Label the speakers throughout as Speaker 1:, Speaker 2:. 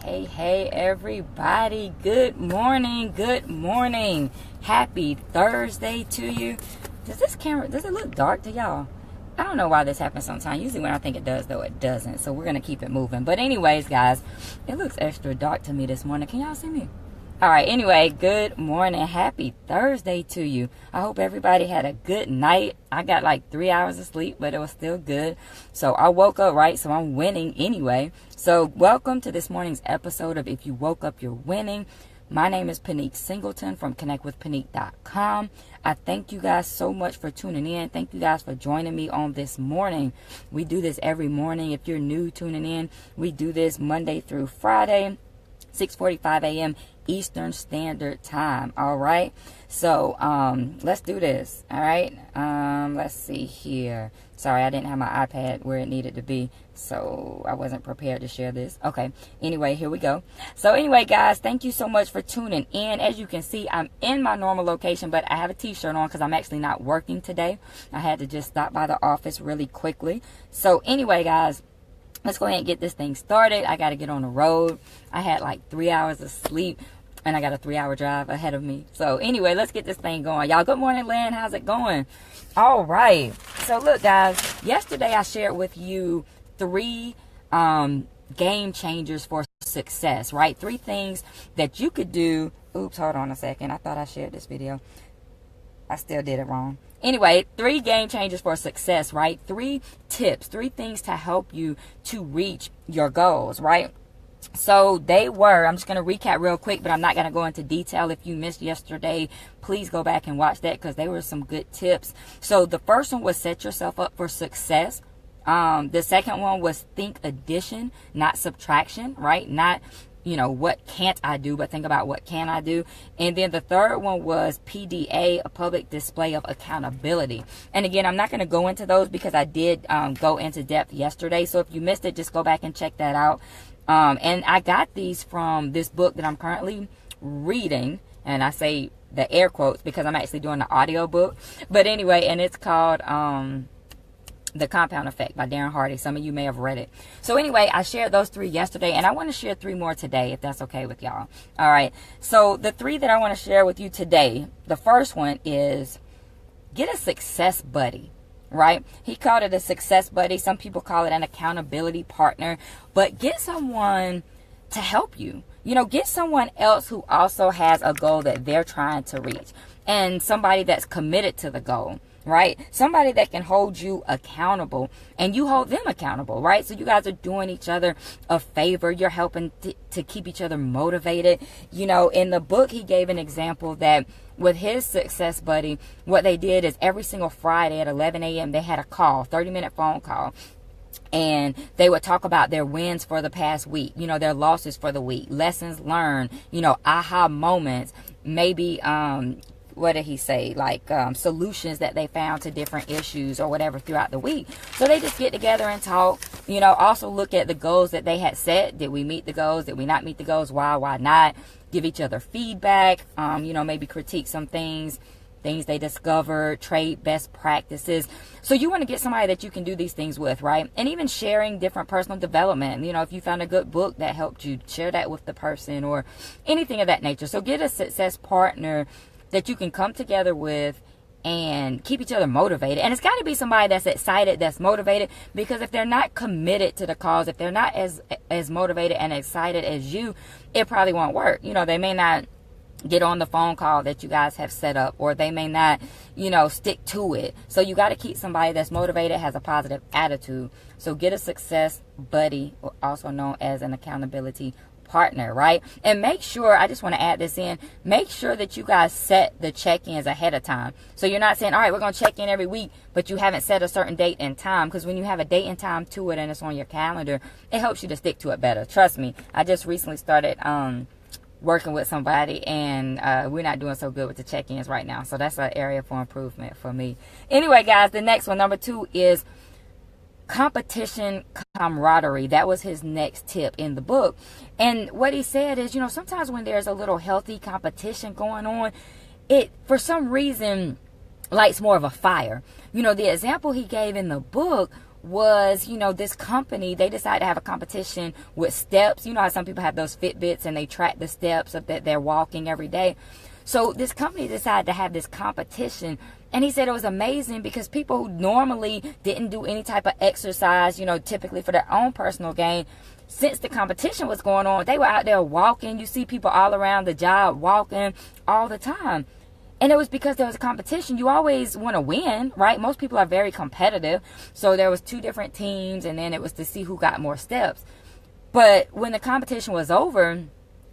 Speaker 1: Hey everybody, good morning, happy Thursday to you. Does it look dark to y'all? I don't know why this happens sometimes. Usually when I think it does, though, it doesn't. So we're going to keep it moving. But anyways, guys, it looks extra dark to me this morning. Can y'all see me? All right, anyway, good morning. Happy Thursday to you. I hope everybody had a good night. I got like 3 hours of sleep, but it was still good. So I woke up right, so I'm winning anyway. So welcome to this morning's episode of If You Woke Up, You're Winning. My name is Pinique Singleton from connectwithpinique.com. I thank you guys so much for tuning in. Thank you guys for joining me on this morning. We do this every morning. If you're new tuning in, we do this Monday through Friday, 6:45 a.m. Eastern Standard Time. All right, so let's do this. All right, let's see here. Sorry, I didn't have my iPad where it needed to be, so I wasn't prepared to share this. Okay, anyway, here we go. So anyway, guys, thank you so much for tuning in. As you can see, I'm in my normal location, but I have a t-shirt on because I'm actually not working today. I had to just stop by the office really quickly. So anyway, guys, let's go ahead and get this thing started. I got to get on the road. I had like 3 hours of sleep, and I got a 3-hour drive ahead of me. So anyway, let's get this thing going. Y'all, good morning, Lynn. How's it going? All right. So look, guys, yesterday I shared with you 3 game changers for success, right? 3 things that you could do. Oops, hold on a second. I thought I shared this video. I still did it wrong. Anyway, 3 game changers for success, right? 3 tips, 3 things to help you to reach your goals, right? So they were, I'm just going to recap real quick, but I'm not going to go into detail. If you missed yesterday, please go back and watch that because they were some good tips. So the first one was set yourself up for success. The second one was think addition, not subtraction, right? Not, what can't I do, but think about what can I do. And then the third one was PDA, a public display of accountability. And again, I'm not going to go into those because I did go into depth yesterday. So if you missed it, just go back and check that out. And I got these from this book that I'm currently reading, and I say the air quotes because I'm actually doing the audio book. But anyway, and it's called The Compound Effect by Darren Hardy. Some of you may have read it. So anyway, I shared those 3 yesterday, and I want to share 3 more today, if that's okay with y'all. All right. So the 3 that I want to share with you today, the first one is get a success buddy. Right? He called it a success buddy. Some people call it an accountability partner. But get someone to help you. Get someone else who also has a goal that they're trying to reach. And somebody that's committed to the goal. Right? Somebody that can hold you accountable and you hold them accountable, right? So you guys are doing each other a favor. You're helping to keep each other motivated. In the book, he gave an example that with his success buddy, what they did is every single Friday at 11 a.m. they had a call, 30-minute phone call. And they would talk about their wins for the past week, their losses for the week, lessons learned, aha moments, maybe, what did he say? Like solutions that they found to different issues or whatever throughout the week. So they just get together and talk, also look at the goals that they had set. Did we meet the goals? Did we not meet the goals? Why not? Give each other feedback, maybe critique some things they discovered, trade best practices. So you want to get somebody that you can do these things with, right? And even sharing different personal development. If you found a good book that helped you, share that with the person or anything of that nature. So get a success partner that you can come together with and keep each other motivated. And it's got to be somebody that's excited, that's motivated, because if they're not committed to the cause, if they're not as motivated and excited as you, it probably won't work. They may not get on the phone call that you guys have set up, or they may not, stick to it. So you got to keep somebody that's motivated, has a positive attitude. So get a success buddy, also known as an accountability partner, right? And make sure, I just want to add this in, make sure that you guys set the check-ins ahead of time. So you're not saying, all right, we're going to check in every week, but you haven't set a certain date and time, because when you have a date and time to it and it's on your calendar, it helps you to stick to it better. Trust me, I just recently started working with somebody, and we're not doing so good with the check-ins right now. So that's an area for improvement for me. Anyway, guys, the next one, number 2, is competition camaraderie. That was his next tip in the book. And what he said is, sometimes when there's a little healthy competition going on, it, for some reason, lights more of a fire. The example he gave in the book was, you know, this company, they decided to have a competition with steps. You know how some people have those Fitbits and they track the steps of that they're walking every day. So this company decided to have this competition, and he said it was amazing because people who normally didn't do any type of exercise, you know, typically for their own personal gain, since the competition was going on, they were out there walking. You see people all around the job walking all the time. And it was because there was a competition. You always want to win, right? Most people are very competitive. So there was 2 different teams, and then it was to see who got more steps. But when the competition was over,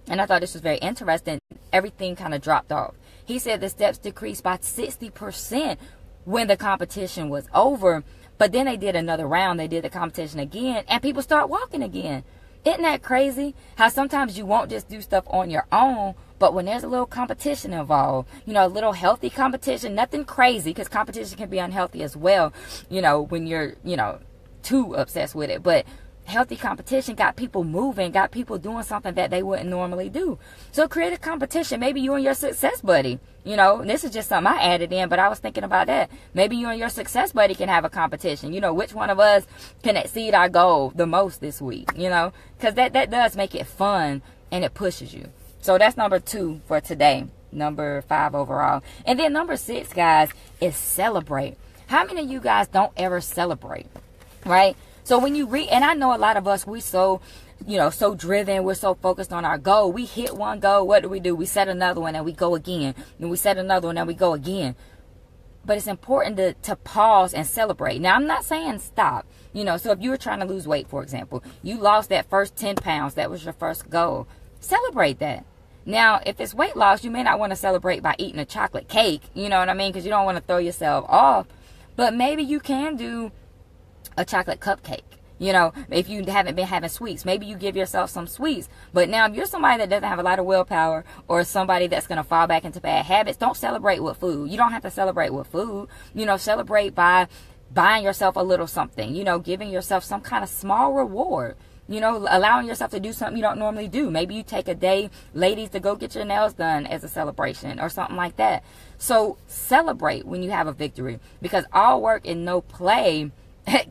Speaker 1: and I thought this was very interesting, everything kind of dropped off. He said the steps decreased by 60% when the competition was over. But then they did another round. They did the competition again, and people start walking again. Isn't that crazy? How sometimes you won't just do stuff on your own, but when there's a little competition involved, you know, a little healthy competition, nothing crazy, because competition can be unhealthy as well, you know, when you're, you know, too obsessed with it. But healthy competition got people moving, got people doing something that they wouldn't normally do. So create a competition. Maybe you and your success buddy, you know, and this is just something I added in, but I was thinking about that. Maybe you and your success buddy can have a competition. You know, which one of us can exceed our goal the most this week, you know, because that does make it fun and it pushes you. So that's number 2 for today, number 5 overall. And then number 6, guys, is celebrate. How many of you guys don't ever celebrate, right? So when you read, and I know a lot of us, we so, you know, so driven, we're so focused on our goal. We hit one goal, what do? We set another one and we go again. And we set another one and we go again. But it's important to pause and celebrate. Now, I'm not saying stop. You know, so if you were trying to lose weight, for example, you lost that first 10 pounds. That was your first goal. Celebrate that. Now, if it's weight loss, you may not want to celebrate by eating a chocolate cake. You know what I mean? Because you don't want to throw yourself off. But maybe you can do a chocolate cupcake. You know, if you haven't been having sweets, maybe you give yourself some sweets. But now, if you're somebody that doesn't have a lot of willpower, or somebody that's going to fall back into bad habits, don't celebrate with food. You don't have to celebrate with food. You know, celebrate by buying yourself a little something. You know, giving yourself some kind of small reward. You know, allowing yourself to do something you don't normally do. Maybe you take a day, ladies, to go get your nails done as a celebration or something like that. So celebrate when you have a victory, because all work and no play.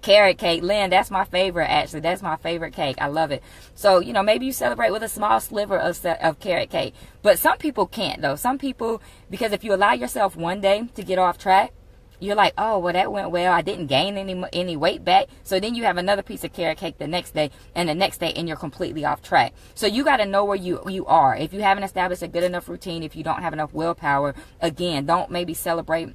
Speaker 1: Carrot cake, Lynn, that's my favorite. Actually, that's my favorite cake. I love it. So, you know, maybe you celebrate with a small sliver of carrot cake. But some people can't, though. Some people, because if you allow yourself one day to get off track, you're like, oh, well, that went well. I didn't gain any weight back. So then you have another piece of carrot cake the next day, and the next day, and you're completely off track. So you got to know where you are. If you haven't established a good enough routine, if you don't have enough willpower, again, don't maybe celebrate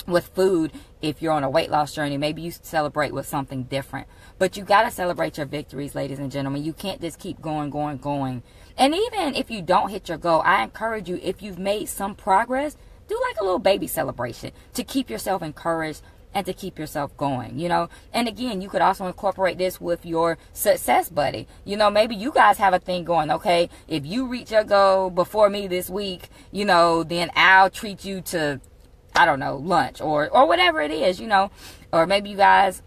Speaker 1: with food. If you're on a weight loss journey, maybe you celebrate with something different. But you got to celebrate your victories, ladies and gentlemen. You can't just keep going. And even if you don't hit your goal, I encourage you, if you've made some progress, do like a little baby celebration to keep yourself encouraged and to keep yourself going, you know. And again, you could also incorporate this with your success buddy. You know, maybe you guys have a thing going, okay, if you reach your goal before me this week, you know, then I'll treat you to, I don't know, lunch or whatever it is, you know. Or maybe you guys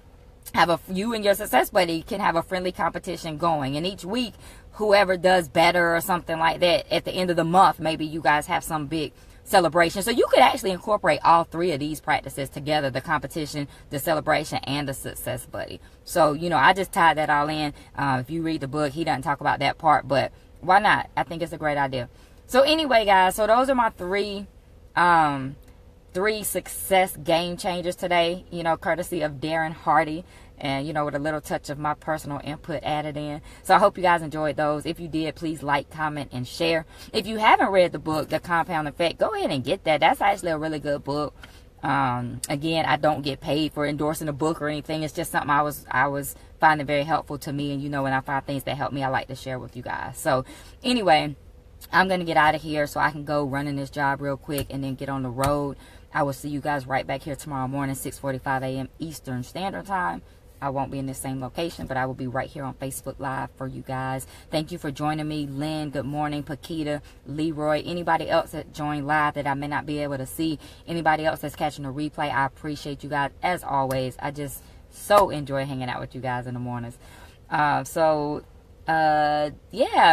Speaker 1: have you and your success buddy can have a friendly competition going, and each week whoever does better or something like that, at the end of the month, maybe you guys have some big celebration. So you could actually incorporate all 3 of these practices together: the competition, the celebration, and the success buddy. So, you know, I just tied that all in. If you read the book, he doesn't talk about that part, but why not? I think it's a great idea. So anyway, guys, so those are my 3 success game changers today, you know, courtesy of Darren Hardy, and, you know, with a little touch of my personal input added in. So I hope you guys enjoyed those. If you did, please like, comment, and share. If you haven't read the book, The Compound Effect, go ahead and get that. That's actually a really good book. Again, I don't get paid for endorsing a book or anything. It's just something I was finding very helpful to me. And, you know, when I find things that help me, I like to share with you guys. So anyway, I'm going to get out of here so I can go running this job real quick and then get on the road. I will see you guys right back here tomorrow morning, 6:45 a.m. Eastern Standard Time. I won't be in the same location, but I will be right here on Facebook Live for you guys. Thank you for joining me. Lynn, good morning. Paquita, Leroy, anybody else that joined live that I may not be able to see, anybody else that's catching a replay, I appreciate you guys. As always, I just so enjoy hanging out with you guys in the mornings. Yeah,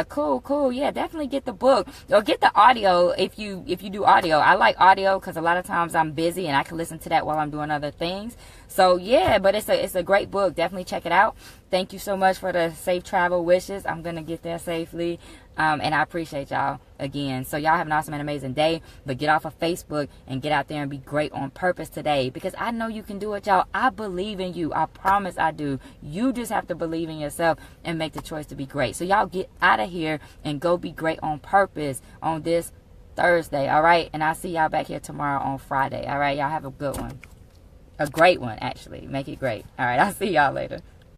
Speaker 1: cool. Yeah, definitely get the book or get the audio if you do audio. I like audio because a lot of times I'm busy and I can listen to that while I'm doing other things. So yeah, but it's a great book. Definitely check it out. Thank you so much for the safe travel wishes. I'm gonna get there safely. And I appreciate y'all again. So y'all have an awesome and amazing day. But get off of Facebook and get out there and be great on purpose today. Because I know you can do it, y'all. I believe in you. I promise I do. You just have to believe in yourself and make the choice to be great. So y'all get out of here and go be great on purpose on this Thursday. All right. And I'll see y'all back here tomorrow on Friday. All right. Y'all have a good one. A great one, actually. Make it great. All right. I'll see y'all later.